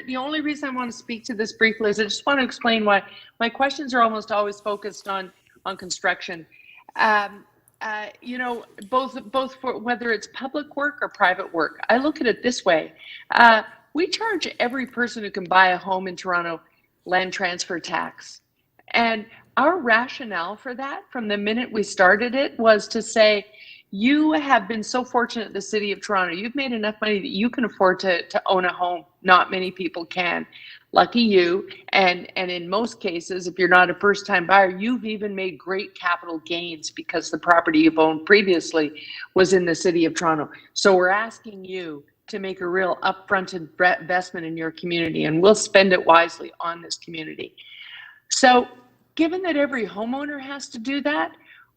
the only reason I want to speak to this briefly is I just want to explain why my questions are almost always focused on construction. You know, both for whether it's public work or private work. I look at it this way. We charge every person who can buy a home in Toronto land transfer tax. And our rationale for that from the minute we started it was to say, you have been so fortunate in the city of Toronto. You've made enough money that you can afford to own a home. Not many people can. Lucky you. And in most cases, if you're not a first-time buyer, you've even made great capital gains because the property you've owned previously was in the city of Toronto. So we're asking you to make a real upfront investment in your community, and we'll spend it wisely on this community. So given that every homeowner has to do that,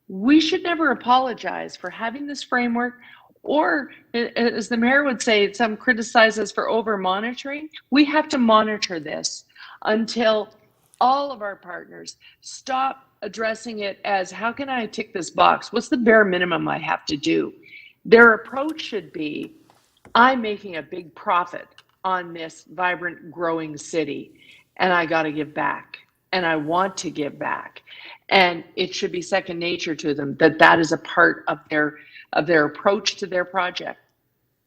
we should never apologize for having this framework, or as the mayor would say, some criticize us for over monitoring. We have to monitor this until all of our partners stop addressing it as, how can I tick this box? What's the bare minimum I have to do? Their approach should be, I'm making a big profit on this vibrant, growing city, and I got to give back, and I want to give back. And it should be second nature to them that is a part of their approach to their project.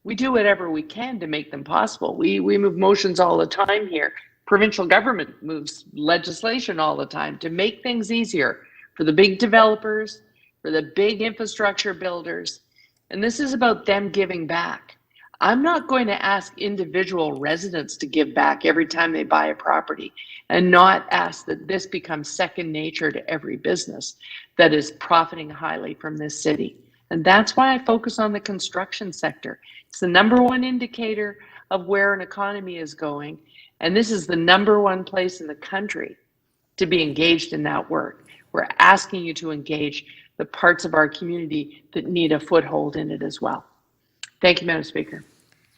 We do whatever we can to make them possible. We move motions all the time here. Provincial government moves legislation all the time to make things easier for the big developers, for the big infrastructure builders. And this is about them giving back. I'm not going to ask individual residents to give back every time they buy a property, and not ask that this becomes second nature to every business that is profiting highly from this city. And that's why I focus on the construction sector. It's the number one indicator of where an economy is going. And this is the number one place in the country to be engaged in that work. We're asking you to engage the parts of our community that need a foothold in it as well. Thank you, Madam Speaker.